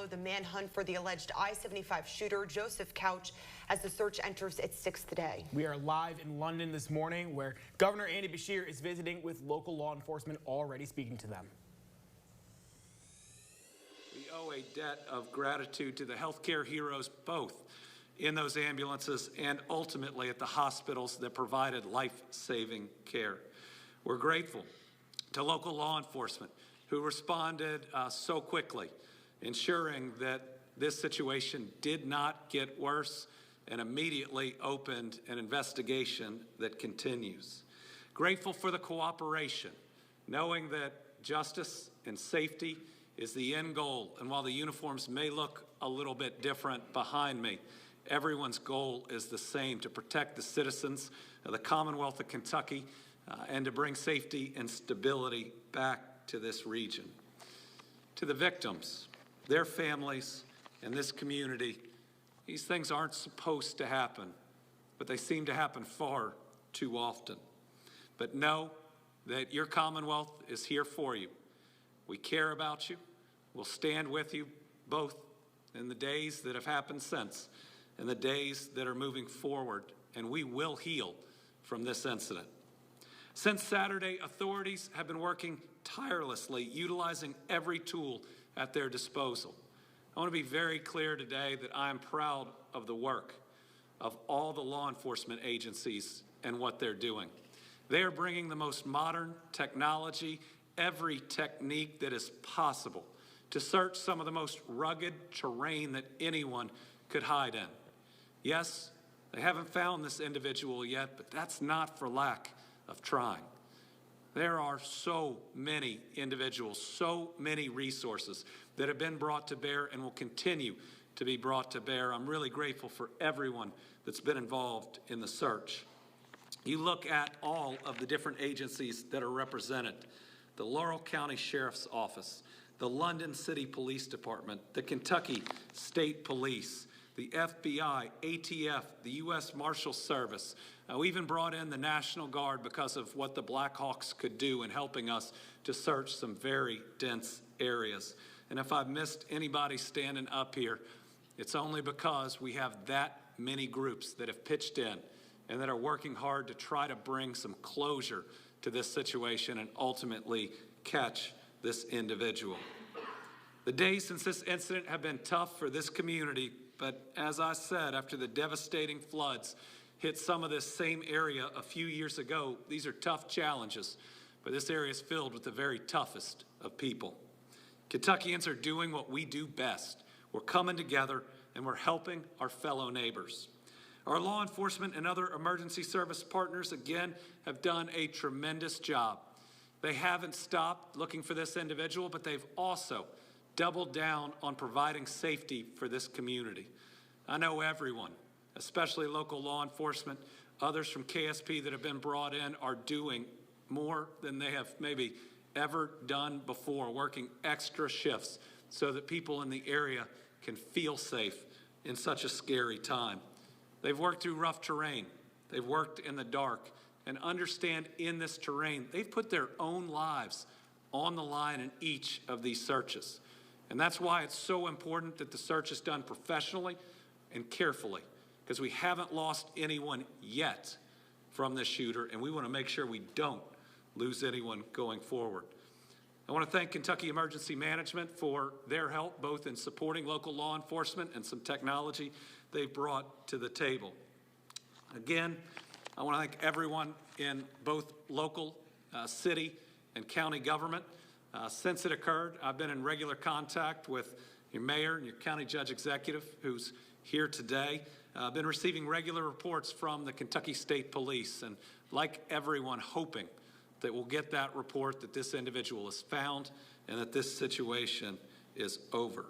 follow the manhunt for the alleged I-75 shooter, Joseph Couch, as the search enters its sixth day. We are live in London this morning, where Governor Beshear is visiting with local law enforcement, already speaking to them. We owe a debt of gratitude to the healthcare heroes, both in those ambulances and ultimately at the hospitals that provided life-saving care. We're grateful to local law enforcement who responded so quickly, ensuring that this situation did not get worse and immediately opened an investigation that continues. Grateful for the cooperation, knowing that justice and safety is the end goal, and while the uniforms may look a little bit different behind me, everyone's goal is the same: to protect the citizens of the Commonwealth of Kentucky and to bring safety and stability back to this region. To the victims, their families, and this community, these things aren't supposed to happen, but they seem to happen far too often. But know that your Commonwealth is here for you. We care about you. We'll stand with you, both in the days that have happened since and the days that are moving forward, and we will heal from this incident. Since Saturday, authorities have been working tirelessly, utilizing every tool at their disposal. I want to be very clear today that I am proud of the work of all the law enforcement agencies and what they're doing. They are bringing the most modern technology, every technique that is possible, to search some of the most rugged terrain that anyone could hide in. Yes, they haven't found this individual yet, but that's not for lack of trying. There are so many individuals, so many resources that have been brought to bear and will continue to be brought to bear. I'm really grateful for everyone that's been involved in the search. You look at all of the different agencies that are represented: the Laurel County Sheriff's Office, the London City Police Department, the Kentucky State Police, the FBI, ATF, the U.S. Marshal Service. We even brought in the National Guard because of what the Black Hawks could do in helping us to search some very dense areas. And if I've missed anybody standing up here, it's only because we have that many groups that have pitched in and that are working hard to try to bring some closure to this situation and ultimately catch this individual. The days since this incident have been tough for this community, but as I said, after the devastating floods hit some of this same area a few years ago, these are tough challenges, but this area is filled with the very toughest of people. Kentuckians are doing what we do best. We're coming together and we're helping our fellow neighbors. Our law enforcement and other emergency service partners, again, have done a tremendous job. They haven't stopped looking for this individual, but they've also doubled down on providing safety for this community. I know everyone, especially local law enforcement, others from KSP that have been brought in, are doing more than they have maybe ever done before, working extra shifts so that people in the area can feel safe in such a scary time. They've worked through rough terrain. They've worked in the dark, and understand in this terrain, they've put their own lives on the line in each of these searches. And that's why it's so important that the search is done professionally and carefully, because we haven't lost anyone yet from this shooter, and we want to make sure we don't lose anyone going forward. I want to thank Kentucky Emergency Management for their help, both in supporting local law enforcement and some technology they've brought to the table. Again, I want to thank everyone in both local, city, and county government. Since it occurred, I've been in regular contact with your mayor and your county judge executive, who's here today. I've been receiving regular reports from the Kentucky State Police, and like everyone, hoping that we'll get that report that this individual is found and that this situation is over.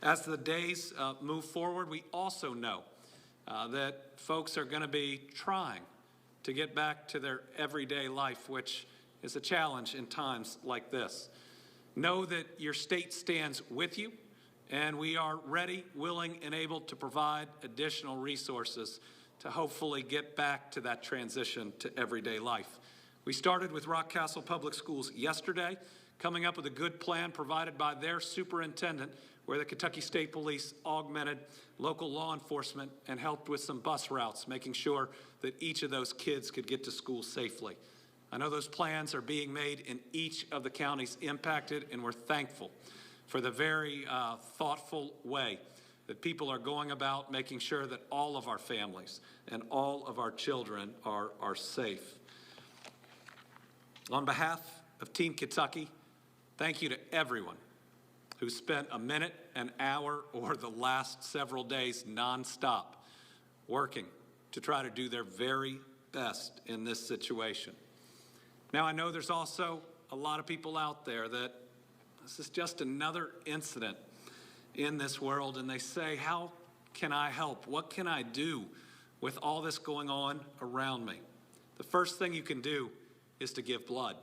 As the days move forward, we also know that folks are going to be trying to get back to their everyday life, which is a challenge in times like this. Know that your state stands with you, and we are ready, willing, and able to provide additional resources to hopefully get back to that transition to everyday life. We started with Rockcastle Public Schools yesterday, coming up with a good plan provided by their superintendent, where the Kentucky State Police augmented local law enforcement and helped with some bus routes, making sure that each of those kids could get to school safely. I know those plans are being made in each of the counties impacted, and we're thankful for the very thoughtful way that people are going about making sure that all of our families and all of our children are safe. On behalf of Team Kentucky, thank you to everyone who spent a minute, an hour, or the last several days nonstop working to try to do their very best in this situation. Now, I know there's also a lot of people out there that this is just another incident in this world, and they say, how can I help? What can I do with all this going on around me? The first thing you can do is to give blood.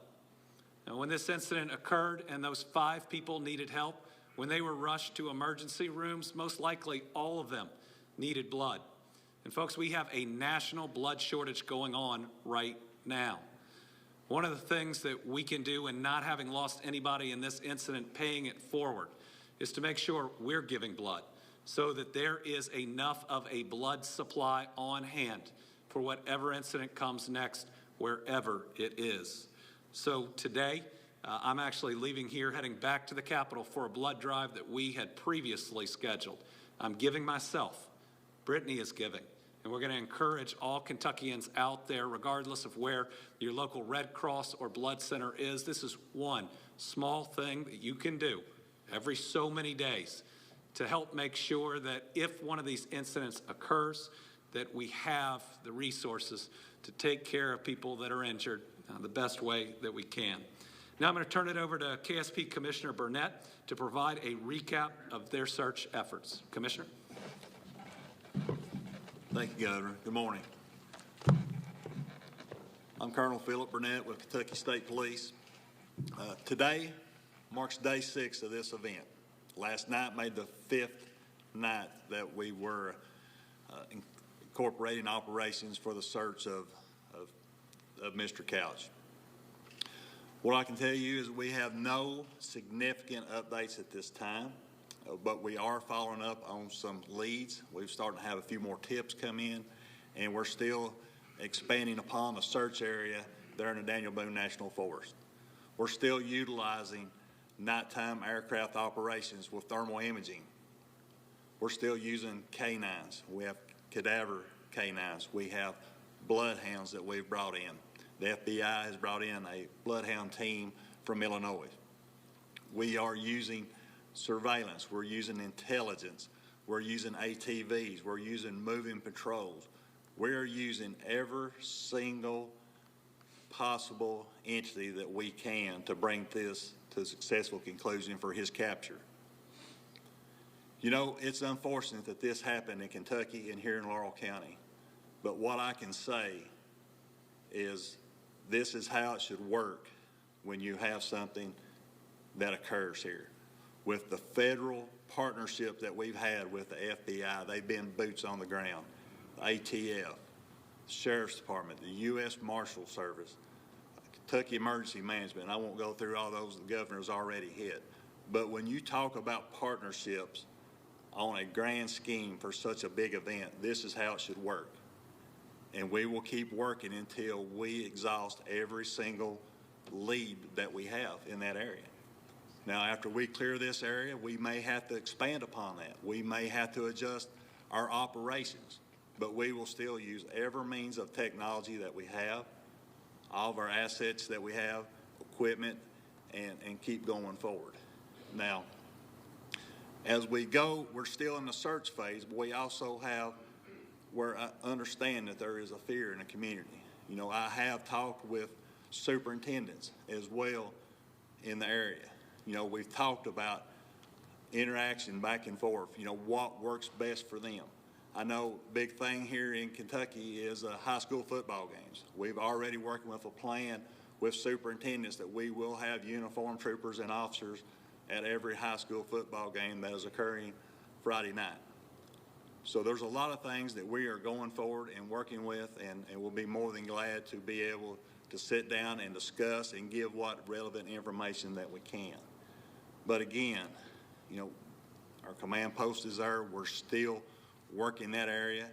Now, when this incident occurred and those 5 people needed help, when they were rushed to emergency rooms, most likely all of them needed blood. And folks, we have a national blood shortage going on right now. One of the things that we can do, and not having lost anybody in this incident, paying it forward, is to make sure we're giving blood so that there is enough of a blood supply on hand for whatever incident comes next, wherever it is. So today, I'm actually leaving here, heading back to the Capitol for a blood drive that we had previously scheduled. I'm giving myself, Brittany is giving, and we're going to encourage all Kentuckians out there, regardless of where your local Red Cross or blood center is. This is one small thing that you can do every so many days to help make sure that if one of these incidents occurs, that we have the resources to take care of people that are injured the best way that we can. Now I'm going to turn it over to KSP Commissioner Burnett to provide a recap of their search efforts. Commissioner. Thank you, Governor. Good morning. I'm Colonel Philip Burnett with Kentucky State Police. Today marks day 6 of this event. Last night made the 5th night that we were incorporating operations for the search of Mr. Couch. What I can tell you is we have no significant updates at this time, but we are following up on some leads. We've started to have a few more tips come in, and we're still expanding upon the search area there in the Daniel Boone National Forest. We're still utilizing nighttime aircraft operations with thermal imaging. We're still using canines. We have cadaver canines. We have bloodhounds that we've brought in. The FBI has brought in a bloodhound team from Illinois. We are using surveillance. We're using intelligence. We're using ATVs. We're using moving patrols. We're using every single possible entity that we can to bring this to a successful conclusion for his capture. You know, it's unfortunate that this happened in Kentucky and here in Laurel County, but what I can say is this is how it should work when you have something that occurs here. With the federal partnership that we've had with the FBI, they've been boots on the ground, the ATF, the Sheriff's Department, the U.S. Marshal Service, Kentucky Emergency Management. I won't go through all those the governor's already hit. But when you talk about partnerships on a grand scheme for such a big event, this is how it should work. And we will keep working until we exhaust every single lead that we have in that area. Now, after we clear this area, we may have to expand upon that. We may have to adjust our operations, but we will still use every means of technology that we have, all of our assets that we have, equipment, and keep going forward. Now, as we go, we're still in the search phase, but we also have where I understand that there is a fear in the community. You know, I have talked with superintendents as well in the area. You know, we've talked about interaction back and forth, you know, what works best for them. I know big thing here in Kentucky is high school football games. We've already working with a plan with superintendents that we will have uniformed troopers and officers at every high school football game that is occurring Friday night. So there's a lot of things that we are going forward and working with, and we'll be more than glad to be able to sit down and discuss and give what relevant information that we can. But again, you know, Our command post is there. We're still working that area.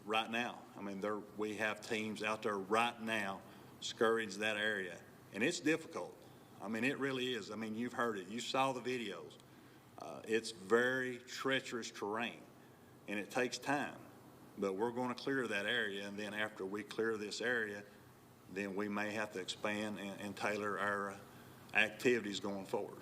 Right now, I mean, we have teams out there right now scouring that area, and it's difficult. I mean, it really is. I mean, you've heard it. You saw the videos. It's very treacherous terrain, and it takes time. But we're going to clear that area, and then after we clear this area, then we may have to expand and tailor our activities going forward.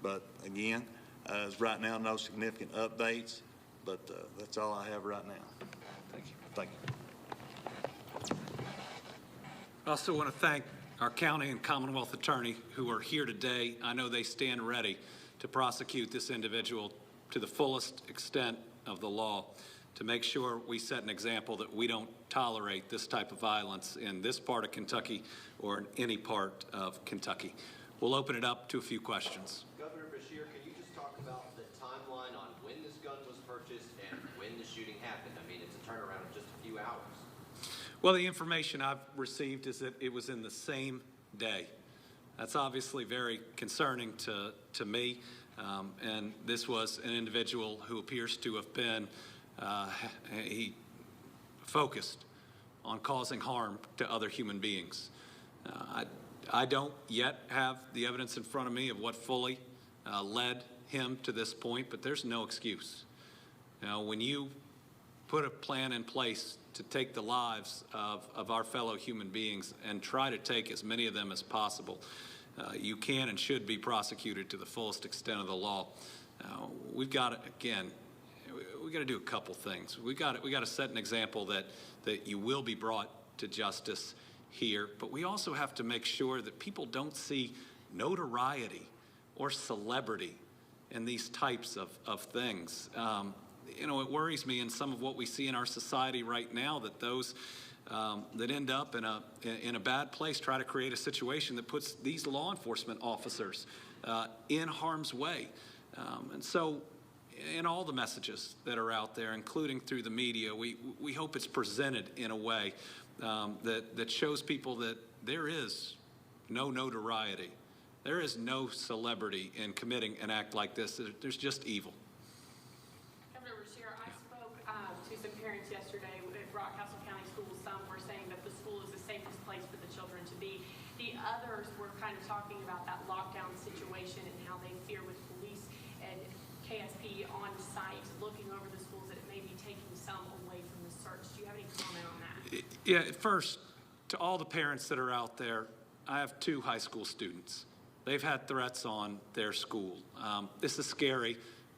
But again, as right now, no significant updates, but that's all I have right now. Thank you. Thank you. I also want to thank our county and Commonwealth attorney who are here today. I know they stand ready to prosecute this individual to the fullest extent of the law to make sure we set an example that we don't tolerate this type of violence in this part of Kentucky or in any part of Kentucky. We'll open it up to a few questions. Governor Beshear, can you just talk about the timeline on when this gun was purchased and when the shooting happened? I mean, it's a turnaround of just a few hours. Well, the information I've received is that it was in the same day. That's obviously very concerning to me. And this was an individual who appears to have been he focused on causing harm to other human beings. I don't yet have the evidence in front of me of what fully led him to this point, but there's no excuse. Now, when you put a plan in place to take the lives of our fellow human beings and try to take as many of them as possible, you can and should be prosecuted to the fullest extent of the law. We've got to, again, we got to do a couple things. We got to set an example that you will be brought to justice here, but we also have to make sure that people don't see notoriety or celebrity in these types of things. You know, it worries me in some of what we see in our society right now that those that end up in a bad place try to create a situation that puts these law enforcement officers in harm's way. And so in all the messages that are out there, including through the media, we hope it's presented in a way that shows people that there is no notoriety. There is no celebrity in committing an act like this. There's just evil. Governor Beshear, I spoke to some parents yesterday at Rockcastle County Schools. Some were saying that the school is the safest place for the children to be. The others were kind of talking about that lockdown situation and how they fear with police and KSP on site looking over the schools that it may be taking some away from the search. Do you have any comment on that? Yeah, first, to all the parents that are out there, I have 2 high school students. They've had threats on their school. This is scary,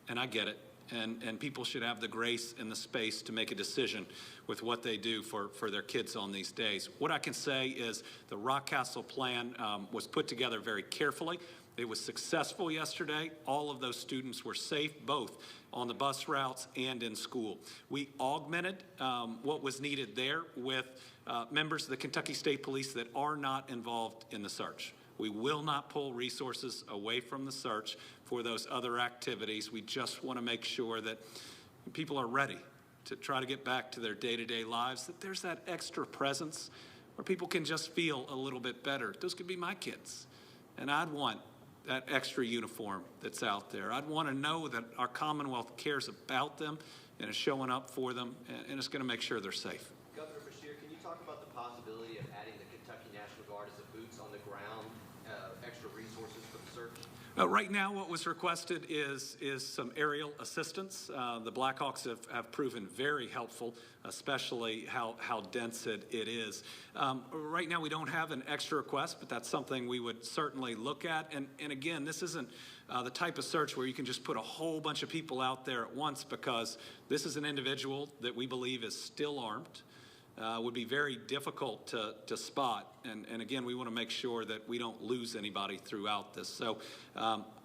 and I get it. And people should have the grace and the space to make a decision with what they do for their kids on these days. What I can say is the Rockcastle plan was put together very carefully. It was successful yesterday. All of those students were safe, both on the bus routes and in school. We augmented what was needed there with members of the Kentucky State Police that are not involved in the search. We will not pull resources away from the search for those other activities. We just want to make sure that people are ready to try to get back to their day-to-day lives, that there's that extra presence where people can just feel a little bit better. Those could be my kids. And I'd want that extra uniform that's out there. I'd want to know that our Commonwealth cares about them and is showing up for them, and it's going to make sure they're safe. Governor Beshear, can you talk about the possibility of adding the Kentucky National Guard as the boots on the ground, extra resources for the search? Right now, what was requested is some aerial assistance. The Blackhawks have proven very helpful, especially how dense it is. Right now, we don't have an extra request, but that's something we would certainly look at. And again, this isn't the type of search where you can just put a whole bunch of people out there at once, because this is an individual that we believe is still armed. Would be very difficult to spot. And again, we want to make sure that we don't lose anybody throughout this. So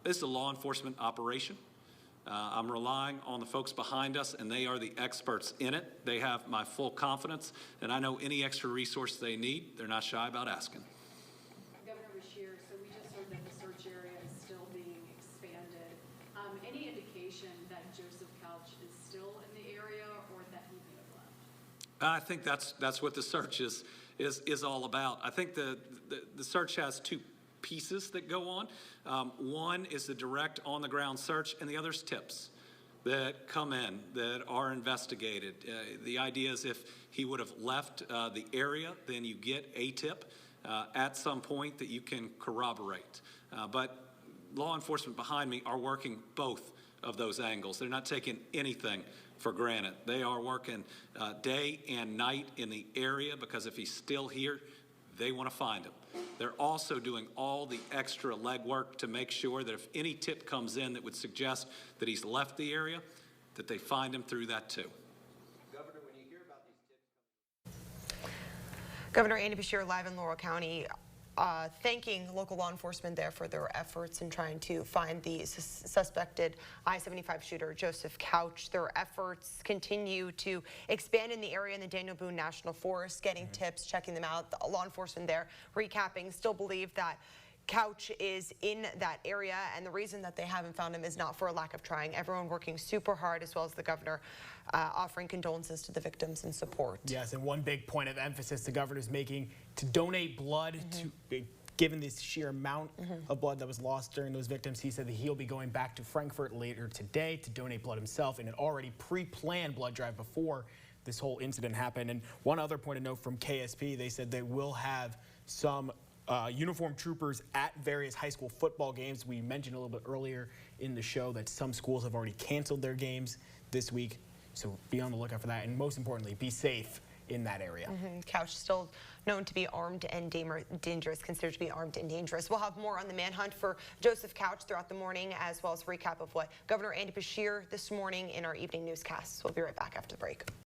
this is a law enforcement operation. I'm relying on the folks behind us, and they are the experts in it. They have my full confidence, and I know any extra resource they need, they're not shy about asking. Governor Beshear, so we just heard that the search area is still being expanded. Any indication that Joseph Couch is still in the area, or that he may have left? I think that's what the search is all about. I think the search has two pieces that go on. One is the direct on-the-ground search, and the other is tips that come in that are investigated. The idea is if he would have left the area, then you get a tip at some point that you can corroborate. But law enforcement behind me are working both of those angles. They're not taking anything for granted. They are working day and night in the area because if he's still here, they want to find him. They're also doing all the extra legwork to make sure that if any tip comes in that would suggest that he's left the area, that they find him through that too. Governor, when you hear about these tips... Governor Andy Beshear live in Laurel County, thanking local law enforcement there for their efforts in trying to find the suspected I-75 shooter, Joseph Couch. Their efforts continue to expand in the area in the Daniel Boone National Forest, getting tips, checking them out. The law enforcement there recapping still believe that Couch is in that area, and the reason that they haven't found him is not for a lack of trying. Everyone working super hard, as well as the governor offering condolences to the victims and support. Yes, and one big point of emphasis the governor's making to donate blood to, given this sheer amount of blood that was lost during those victims. He said that he'll be going back to Frankfort later today to donate blood himself in an already pre-planned blood drive before this whole incident happened. And one other point of note from KSP, they said they will have some uniformed troopers at various high school football games. We mentioned a little bit earlier in the show that some schools have already canceled their games this week. So be on the lookout for that. And most importantly, be safe in that area. Couch still known to be armed and dangerous, considered to be armed and dangerous. We'll have more on the manhunt for Joseph Couch throughout the morning, as well as a recap of what Governor Andy Beshear this morning in our evening newscasts. We'll be right back after the break.